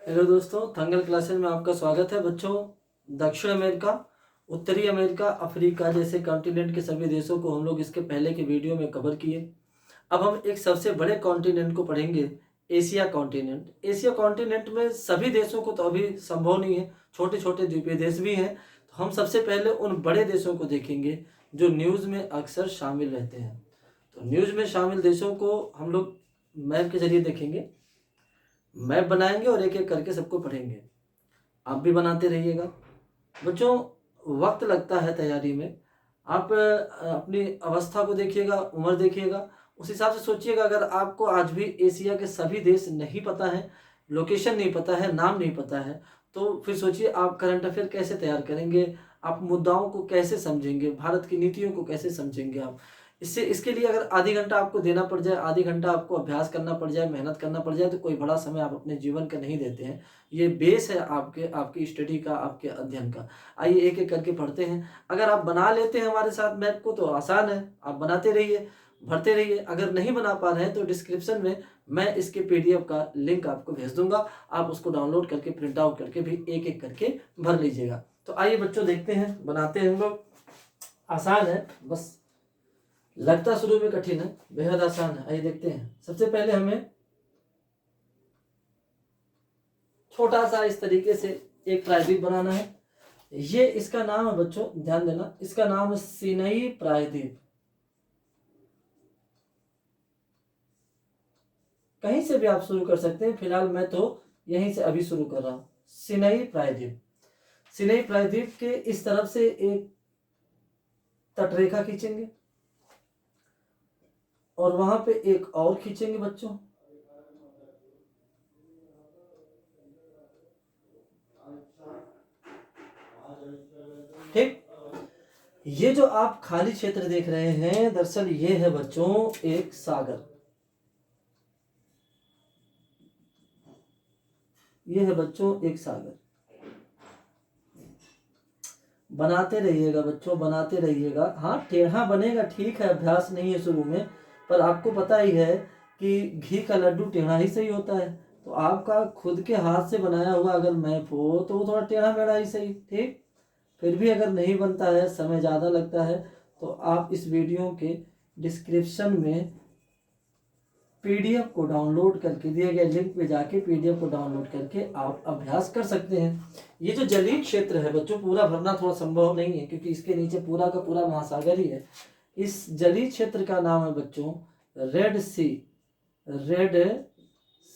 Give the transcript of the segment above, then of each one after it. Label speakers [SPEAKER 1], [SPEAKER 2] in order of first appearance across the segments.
[SPEAKER 1] Hello दोस्तों, Thangal classes में आपका स्वागत है। बच्चों, दक्षिण अमेरिका, उत्तरी अमेरिका, अफ्रीका जैसे कॉन्टिनेंट के सभी देशों को हम लोग इसके पहले के वीडियो में कवर किए। अब हम एक सबसे बड़े कॉन्टिनेंट को पढ़ेंगे, एशिया कॉन्टिनेंट। एशिया कॉन्टिनेंट में सभी देशों को तो अभी संभव नहीं है, छोटे छोटे द्वीपीय देश भी हैं। तो हम सबसे पहले उन बड़े देशों को देखेंगे जो न्यूज़ में अक्सर शामिल रहते हैं। तो न्यूज़ में शामिल देशों को हम लोग मैप के जरिए देखेंगे, मैप बनाएंगे और एक एक करके सबको पढ़ेंगे। आप भी बनाते रहिएगा। बच्चों, वक्त लगता है तैयारी में। आप अपनी अवस्था को देखिएगा, उम्र देखिएगा, उस हिसाब से सोचिएगा। अगर आपको आज भी एशिया के सभी देश नहीं पता है, लोकेशन नहीं पता है, नाम नहीं पता है, तो फिर सोचिए आप करंट अफेयर कैसे तैयार करेंगे, आप मुद्दाओं को कैसे समझेंगे, भारत की नीतियों को कैसे समझेंगे आप। इसके लिए अगर आधी घंटा आपको देना पड़ जाए, आधी घंटा आपको अभ्यास करना पड़ जाए, मेहनत करना पड़ जाए, तो कोई बड़ा समय आप अपने जीवन का नहीं देते हैं। ये बेस है आपकी स्टडी का, आपके अध्ययन का। आइए एक एक करके पढ़ते हैं। अगर आप बना लेते हैं हमारे साथ मैप को तो आसान है, आप बनाते रहिए, भरते रहिए। अगर नहीं बना पा रहे हैं तो डिस्क्रिप्शन में मैं इसके पीडीएफ का लिंक आपको भेज दूंगा, आप उसको डाउनलोड करके प्रिंट आउट करके भी एक एक करके भर लीजिएगा। तो आइए बच्चों, देखते हैं, बनाते हैं हम लोग। आसान है, बस लगता शुरू में कठिन है, बेहद आसान है। आइए देखते हैं। सबसे पहले हमें छोटा सा इस तरीके से एक प्रायद्वीप बनाना है। ये इसका नाम है बच्चों, ध्यान देना, इसका नाम है सिनाई प्रायद्वीप। कहीं से भी आप शुरू कर सकते हैं, फिलहाल मैं तो यहीं से अभी शुरू कर रहा हूं। सिनाई प्रायद्वीप। सिनाई प्रायद्वीप के इस तरफ से एक तटरेखा खींचेंगे और वहां पे एक और खींचेंगे बच्चों। ठीक, ये जो आप खाली क्षेत्र देख रहे हैं, दरअसल ये है बच्चों एक सागर। ये है बच्चों एक सागर। बनाते रहिएगा बच्चों, बनाते रहिएगा। हाँ, टेढ़ा बनेगा, ठीक है, अभ्यास नहीं है शुरू में, पर आपको पता ही है कि घी का लड्डू टेढ़ा ही सही होता है। तो आपका खुद के हाथ से बनाया हुआ अगर मैप हो तो वो थोड़ा टेढ़ा मेढ़ा ही सही, ठीक। फिर भी अगर नहीं बनता है, समय ज़्यादा लगता है, तो आप इस वीडियो के डिस्क्रिप्शन में पीडीएफ को डाउनलोड करके, दिए गए लिंक पे जाके पीडीएफ को डाउनलोड करके आप अभ्यास कर सकते हैं। ये जो जलीय क्षेत्र है बच्चों, पूरा भरना थोड़ा संभव नहीं है क्योंकि इसके नीचे पूरा का पूरा महासागर ही है। इस जलीय क्षेत्र का नाम है बच्चों रेड सी। रेड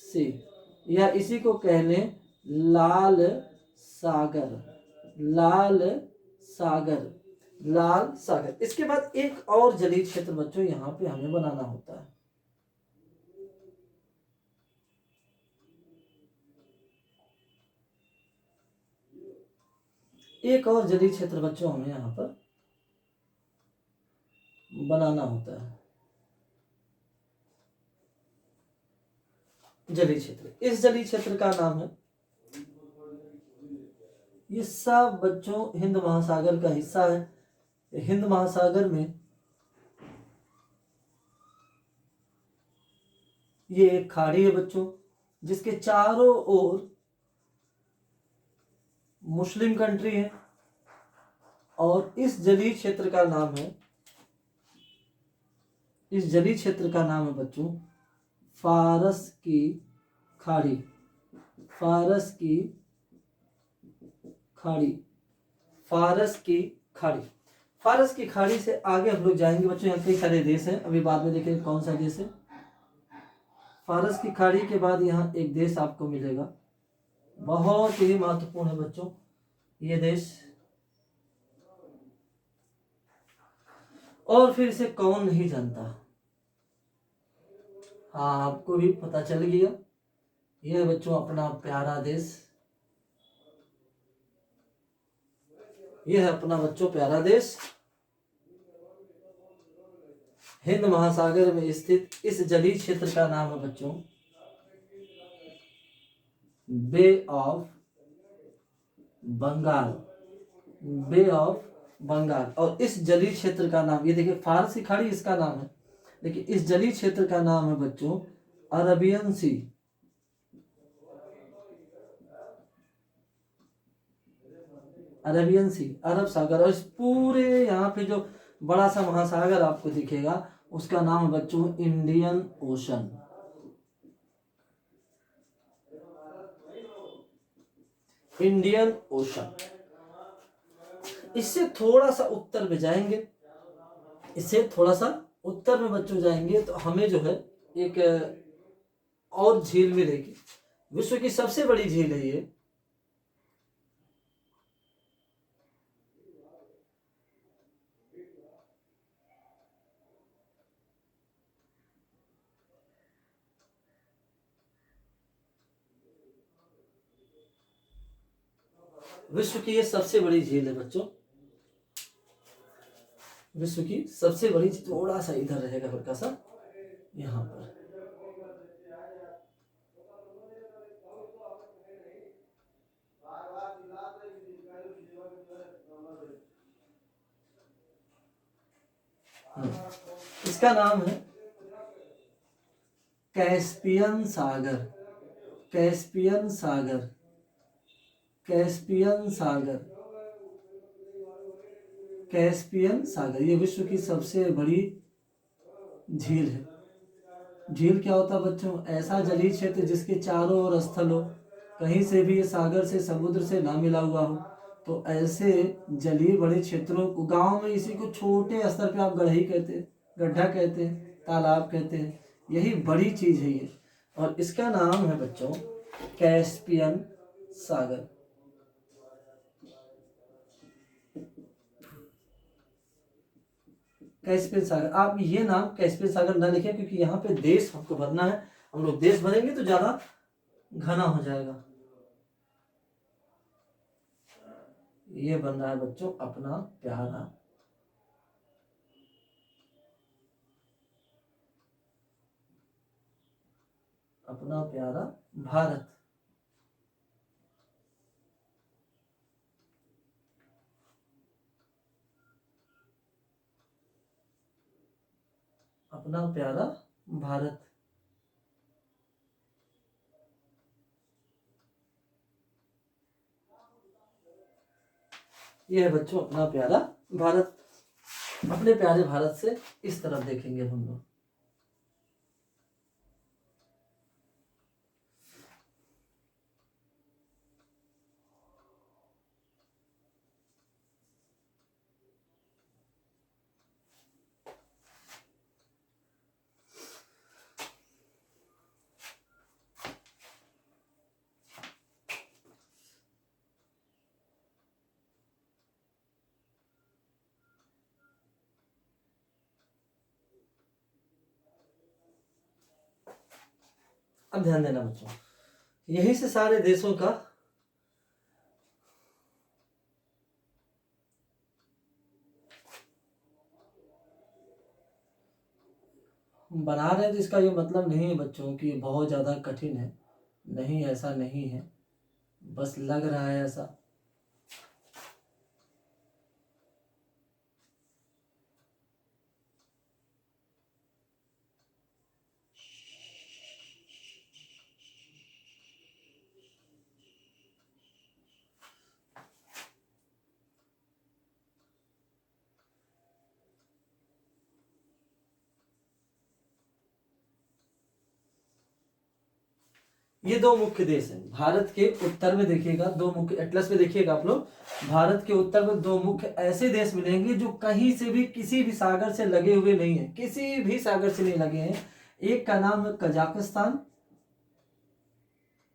[SPEAKER 1] सी, या इसी को कह लें लाल सागर। लाल सागर, लाल सागर। इसके बाद एक और जलीय क्षेत्र बच्चों यहाँ पे हमें बनाना होता है। एक और जलीय क्षेत्र बच्चों हमें यहाँ पर बनाना होता है। जलीय क्षेत्र, इस जलीय क्षेत्र का नाम है, ये सब बच्चों हिंद महासागर का हिस्सा है। हिंद महासागर में ये एक खाड़ी है बच्चों, जिसके चारों ओर मुस्लिम कंट्री है। और इस जलीय क्षेत्र का नाम है, इस जलीय क्षेत्र का नाम है बच्चों फारस की खाड़ी। फारस की खाड़ी, फारस की खाड़ी। फारस की खाड़ी से आगे हम लोग जाएंगे बच्चों। यहाँ कई सारे देश हैं, अभी बाद में देखेंगे कौन सा देश है। फारस की खाड़ी के बाद यहाँ एक देश आपको मिलेगा, बहुत ही महत्वपूर्ण है बच्चों ये देश। और फिर इसे कौन नहीं जानता, हाँ आपको भी पता चल गया। ये है बच्चों अपना प्यारा देश, ये है अपना बच्चों प्यारा देश, हिंद महासागर में स्थित। इस जलीय क्षेत्र का नाम है बच्चों Bay of Bengal. Bay of Bengal. और इस जलीय क्षेत्र का नाम, ये देखिए फारसी खाड़ी इसका नाम है, लेकिन इस जलीय क्षेत्र का नाम है बच्चों अरबियन सी। अरेबियन सी, अरब सागर। और इस पूरे यहाँ पे जो बड़ा सा महासागर आपको दिखेगा उसका नाम है बच्चों इंडियन ओशन। Indian ocean. इससे थोड़ा सा उत्तर में जाएंगे, इससे थोड़ा सा उत्तर में बच्चों जाएंगे तो हमें जो है एक और झील मिलेगी। विश्व की सबसे बड़ी झील है ये। विश्व की ये सबसे बड़ी झील है बच्चों, विश्व की सबसे बड़ी। थोड़ा सा इधर रहेगा हल्का सा यहाँ पर। इसका नाम है कैस्पियन सागर। कैस्पियन सागर, कैस्पियन सागर, कैस्पियन सागर। ये विश्व की सबसे बड़ी झील है। झील क्या होता है बच्चों? ऐसा जलीय क्षेत्र जिसके चारों ओर स्थल हो, कहीं से भी ये सागर से समुद्र से ना मिला हुआ हो। तो ऐसे जलीय बड़े क्षेत्रों को गांव में इसी को छोटे स्तर पे आप गढ़ही कहते हैं, गड्ढा कहते हैं, तालाब कहते हैं। यही बड़ी चीज है ये। और इसका नाम है बच्चों कैस्पियन सागर। कैस्पियन सागर। आप ये नाम कैस्पियन सागर ना लिखें क्योंकि यहाँ पे देश हमको भरना है। हम लोग देश भरेंगे तो ज्यादा घना हो जाएगा। ये बन रहा है बच्चों अपना प्यारा, अपना प्यारा भारत। अपना प्यारा भारत। ये है बच्चों अपना प्यारा भारत। अपने प्यारे भारत से इस तरफ देखेंगे हम लोग। अब ध्यान देना बच्चों, यही से सारे देशों का बना रहे हैं। तो इसका ये मतलब नहीं है बच्चों कि ये बहुत ज़्यादा कठिन है। नहीं, ऐसा नहीं है, बस लग रहा है ऐसा। ये दो मुख्य देश हैं। भारत के उत्तर में देखिएगा दो मुख्य, एटलस में देखिएगा आप लोग, भारत के उत्तर में दो मुख्य ऐसे देश मिलेंगे जो कहीं से भी किसी भी सागर से लगे हुए नहीं है, किसी भी सागर से नहीं लगे हैं। एक का नाम है कजाकिस्तान,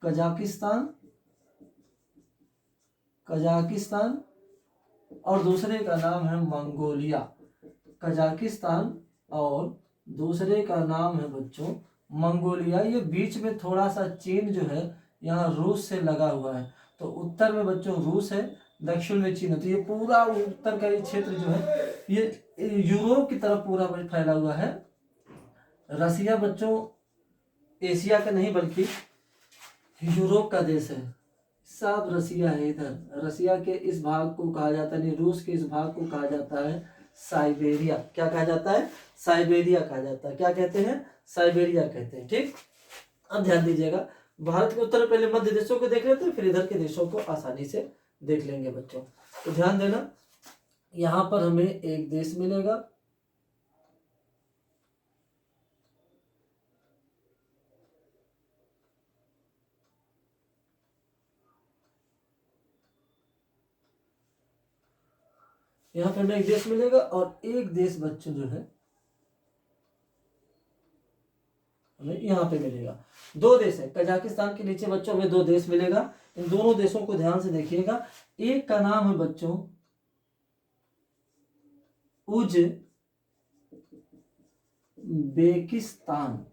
[SPEAKER 1] कजाकिस्तान, कजाकिस्तान, और दूसरे का नाम है मंगोलिया। कजाकिस्तान और दूसरे का नाम है बच्चों मंगोलिया। ये बीच में थोड़ा सा चीन जो है यहाँ रूस से लगा हुआ है। तो उत्तर में बच्चों रूस है, दक्षिण में चीन है। तो ये पूरा उत्तर का ये क्षेत्र जो है ये यूरोप की तरफ पूरा फैला हुआ है। रसिया बच्चों एशिया का नहीं बल्कि यूरोप का देश है। सब रसिया है इधर। रसिया के इस भाग को कहा जाता है, रूस के इस भाग को कहा जाता है साइबेरिया। क्या कहा जाता है? साइबेरिया कहा जाता है। क्या कहते हैं? साइबेरिया कहते हैं। ठीक, अब ध्यान दीजिएगा, भारत के उत्तर पहले मध्य देशों को देख लेते हैं, फिर इधर के देशों को आसानी से देख लेंगे बच्चों। तो ध्यान देना, यहाँ पर हमें एक देश मिलेगा, यहाँ पे हमें एक देश मिलेगा और एक देश बच्चों जो है हमें यहाँ पे मिलेगा। दो देश है, कजाकिस्तान के नीचे बच्चों हमें दो देश मिलेगा। इन दोनों देशों को ध्यान से देखिएगा। एक का नाम है बच्चों उज्बेकिस्तान,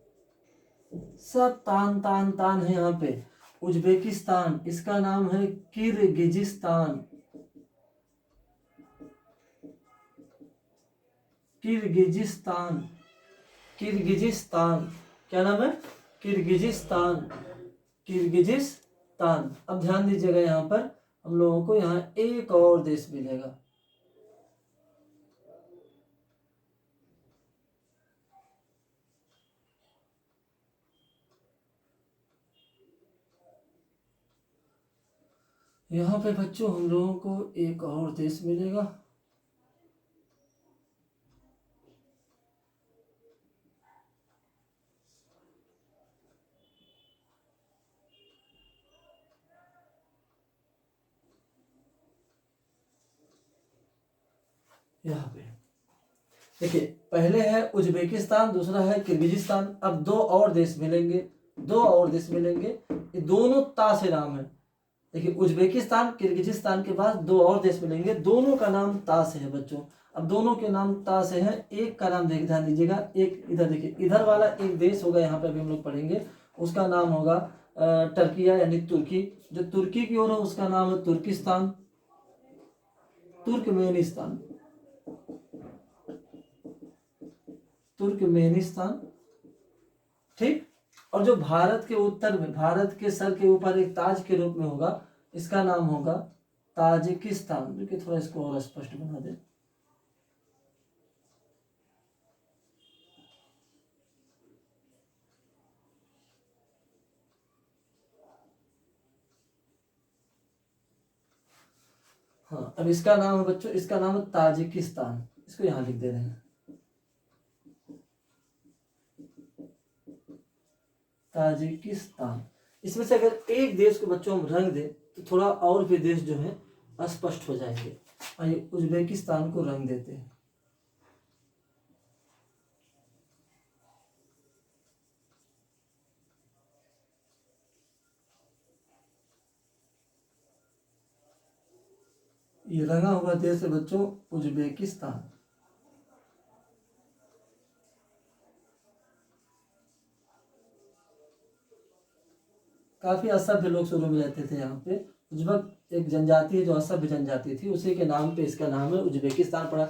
[SPEAKER 1] सब तान तान तान है यहाँ पे। उज्बेकिस्तान, इसका नाम है किर्गिजिस्तान, किर्गिजिस्तान, किर्गिजिस्तान, क्या नाम है? किर्गिजिस्तान, किर्गिजिस्तान। अब ध्यान दीजिएगा, यहाँ पर हम लोगों को यहाँ एक और देश मिलेगा, यहाँ पे बच्चों हम लोगों को एक और देश मिलेगा, यहाँ पे देखिए। पहले है उज्बेकिस्तान, दूसरा है किर्गिजिस्तान। अब दो और देश मिलेंगे, दो और देश मिलेंगे, ये दोनों ता से नाम है। देखिए उज्बेकिस्तान किर्गिजिस्तान के बाद दो और देश मिलेंगे, दोनों का नाम ता से है बच्चों। अब दोनों के नाम ता से है। एक का नाम देख ध्यान दीजिएगा, एक इधर देखिए, इधर वाला एक देश होगा, यहाँ पे अभी हम लोग पढ़ेंगे, उसका नाम होगा टर्किया यानी तुर्की। जो तुर्की की ओर है उसका नाम है तुर्किस्तान, तुर्कमेनिस्तान, तुर्कमेनिस्तान, ठीक। और जो भारत के उत्तर में, भारत के सर के ऊपर एक ताज के रूप में होगा, इसका नाम होगा ताजिकिस्तान। देखिए थोड़ा इसको और स्पष्ट बना दे। हाँ, अब इसका नाम है बच्चों, इसका नाम है ताजिकिस्तान। इसको यहाँ लिख दे रहे हैं, ताजिकिस्तान। इसमें से अगर एक देश को बच्चों हम रंग दे तो थोड़ा और भी देश जो है स्पष्ट हो जाएंगे। आइए उज्बेकिस्तान को रंग देते हैं। ये रंगा हुआ देश है बच्चों उज्बेकिस्तान। काफी असभ्य लोग शुरू में रहते थे यहाँ पे। उज्बक एक जनजाति है जो असभ्य जनजाति थी, उसी के नाम पे इसका नाम है उज्बेकिस्तान पड़ा।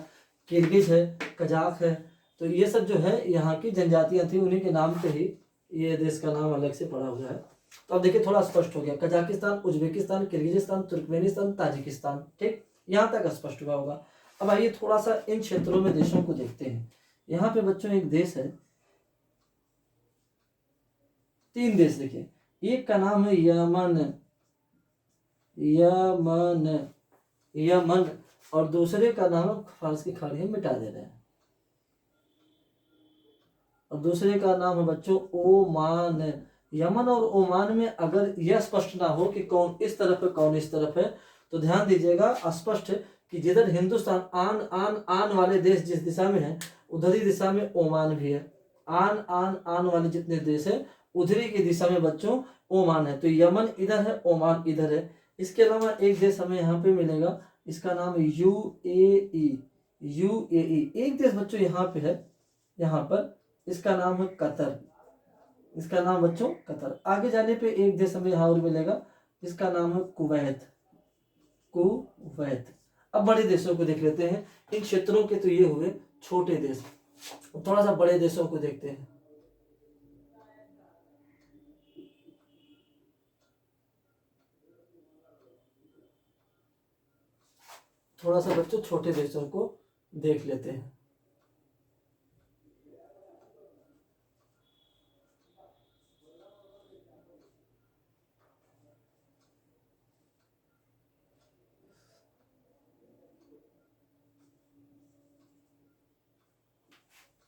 [SPEAKER 1] किर्गिज है, कजाक है, तो ये सब जो है यहाँ की जनजातियां थी, उन्हीं के नाम पे ही ये देश का नाम अलग से पड़ा हुआ है। तो अब देखिए थोड़ा स्पष्ट हो गया, Kazakhstan, Uzbekistan, Kyrgyzstan, Turkmenistan, Tajikistan, ठीक, यहाँ तक स्पष्ट हुआ होगा। अब आइए थोड़ा सा इन क्षेत्रों में देशों को देखते हैं। यहाँ पे बच्चों एक देश है, तीन देश देखिए। एक का नाम है यमन, यमन, यमन, और दूसरे का नाम है, फारस की खाड़ी हम मिटा दे रहे हैं, और दूसरे का नाम है बच्चों ओमान। यमन और ओमान में अगर यह स्पष्ट ना हो कि कौन इस तरफ है कौन इस तरफ है, तो ध्यान दीजिएगा स्पष्ट है कि जिधर हिंदुस्तान आन आन आन वाले देश जिस दिशा में है, उधर ही दिशा में ओमान भी है। आन आन आन वाले जितने देश है उधरी की दिशा में बच्चों ओमान है। तो यमन इधर है, ओमान इधर है। इसके अलावा एक देश हमें यहाँ पे मिलेगा, इसका नाम है यूएई, यूएई। एक देश बच्चों यहाँ पे है, यहाँ पर, इसका नाम है कतर, इसका नाम बच्चों कतर। आगे जाने पे एक देश हमें यहाँ और मिलेगा, इसका नाम है कुवैत, कुवैत। अब बड़े देशों को देख लेते हैं। इन क्षेत्रों के तो ये हुए छोटे देश, थोड़ा सा बड़े देशों को देखते हैं। थोड़ा सा बच्चों छोटे देशों को देख लेते हैं।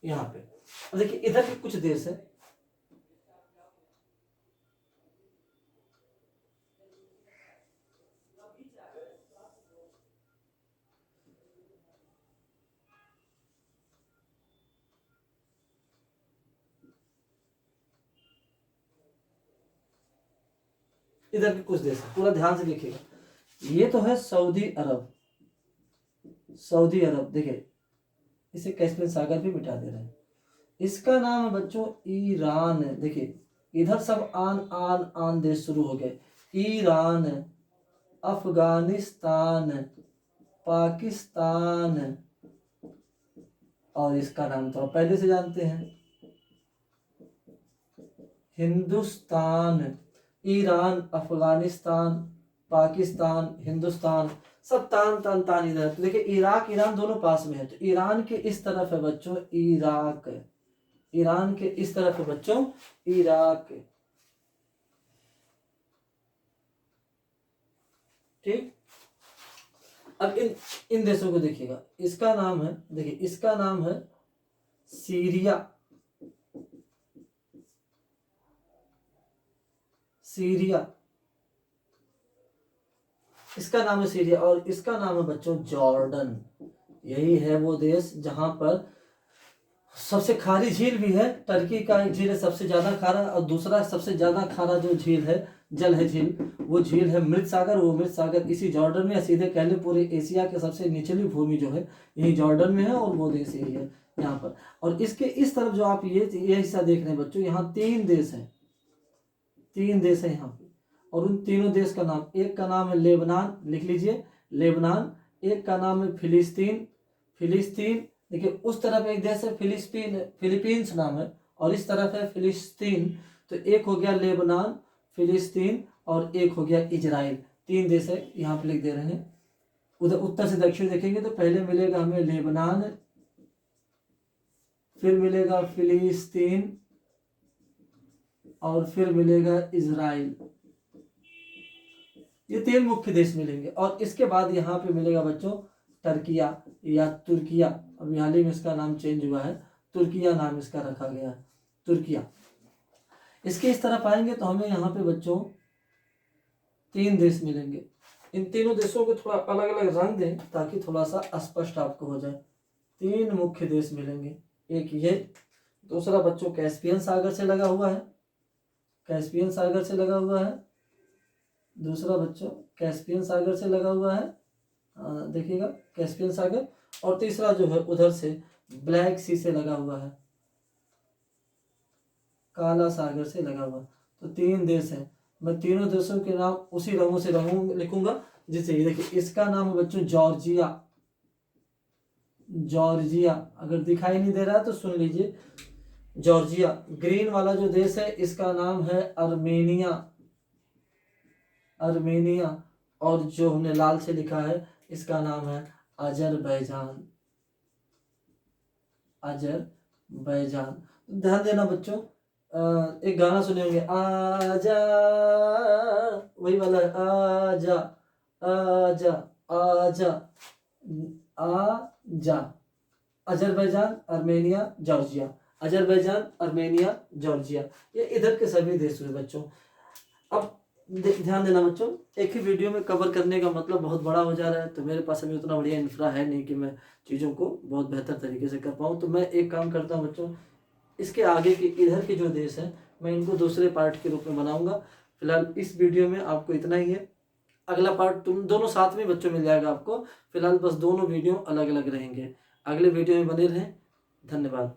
[SPEAKER 1] यहाँ पे। अब देखिए इधर के कुछ देश है, इधर के कुछ देश है, पूरा ध्यान से देखिएगा। ये तो है सऊदी अरब, सऊदी अरब देखिए, इसे कैस्पियन सागर भी मिटा दे रहे हैं। इसका नाम है बच्चों ईरान है। देखिए इधर सब आन आन आन देश शुरू हो गए, ईरान, अफगानिस्तान, पाकिस्तान, और इसका नाम तो आप पहले से जानते हैं हिंदुस्तान। ईरान, अफगानिस्तान, पाकिस्तान, हिंदुस्तान, सब तान तान तान इधर। तो देखिए इराक ईरान दोनों पास में है, तो ईरान के इस तरफ है बच्चों इराक, ईरान के इस तरफ है बच्चों इराक। ठीक, अब इन देशों को देखिएगा, इसका नाम है, देखिए इसका नाम है सीरिया, सीरिया, इसका नाम है सीरिया, और इसका नाम है बच्चों जॉर्डन। यही है वो देश जहां पर सबसे खारी झील भी है, टर्की का एक झील है सबसे ज्यादा खारा, और दूसरा सबसे ज्यादा खारा जो झील है, जल है झील, वो झील है मृत सागर। वो मृत सागर इसी जॉर्डन में, सीधे कह लें पूरे एशिया के सबसे निचली भूमि जो है यही जॉर्डन में है, और वो देश यही है यहाँ पर। और इसके इस तरफ जो आप ये हिस्सा देख रहे हैं बच्चों, यहाँ 3 देश हैं, 3 देश है यहाँ पे, और उन तीनों देश का नाम, एक का नाम है लेबनान, लिख लीजिए लेबनान, एक का नाम है फिलिस्तीन, फिलिस्तीन, देखिए उस तरफ एक देश है फिलिस्तीन, फिलीपींस नाम है, और इस तरफ है फिलिस्तीन। तो एक हो गया लेबनान, फिलिस्तीन, और एक हो गया इजराइल। 3 देश है, यहाँ पे लिख दे रहे हैं। उधर उत्तर से दक्षिण देखेंगे तो पहले मिलेगा हमें लेबनान, फिर मिलेगा फिलिस्तीन, और फिर मिलेगा इजराइल। ये 3 मुख्य देश मिलेंगे, और इसके बाद यहाँ पे मिलेगा बच्चों टर्किया या तुर्किया। अभी हाल ही में इसका नाम चेंज हुआ है, तुर्किया नाम इसका रखा गया है, तुर्किया। इसके इस तरफ आएंगे तो हमें यहाँ पे बच्चों 3 देश मिलेंगे। इन तीनों देशों को थोड़ा अलग अलग रंग दें ताकि थोड़ा सा स्पष्ट आपको हो जाए। 3 मुख्य देश मिलेंगे, एक ये, दूसरा बच्चों कैस्पियन सागर से लगा हुआ है, कैस्पियन सागर से लगा हुआ है, दूसरा बच्चों कैस्पियन सागर से लगा हुआ है, देखिएगा कैस्पियन सागर, और तीसरा जो है उधर से ब्लैक सी से लगा हुआ है, काला सागर से लगा हुआ। तो 3 देश हैं। मैं तीनों देशों के नाम उसी रंगों से लिखूंगा, जिससे ये देखिए इसका नाम है बच्चों जॉर्जिया, जॉर्जिया, अगर दिखाई नहीं दे रहा है तो सुन लीजिए, जॉर्जिया। ग्रीन वाला जो देश है इसका नाम है अर्मेनिया, अर्मेनिया, और जो हमने लाल से लिखा है इसका नाम है अजरबैजान, अजरबैजान। ध्यान देना बच्चों, एक गाना सुने होंगे, आजा, वही वाला है, आजा आजा आजा आजा, Azerbaijan, Armenia, Georgia, Azerbaijan, Armenia, Georgia, ये इधर के सभी देश हुए बच्चों। अब ध्यान देना बच्चों, एक ही वीडियो में कवर करने का मतलब बहुत बड़ा हो जा रहा है, तो मेरे पास अभी उतना बढ़िया इंफ्रा है नहीं कि मैं चीज़ों को बहुत बेहतर तरीके से कर पाऊँ। तो मैं एक काम करता हूँ बच्चों, इसके आगे के इधर के जो देश हैं मैं इनको दूसरे पार्ट के रूप में बनाऊंगा। फिलहाल इस वीडियो में आपको इतना ही है, अगला पार्ट तुम दोनों साथ में बच्चों मिल जाएगा आपको। फिलहाल बस दोनों वीडियो अलग अलग रहेंगे। अगले वीडियो में बने रहें, धन्यवाद।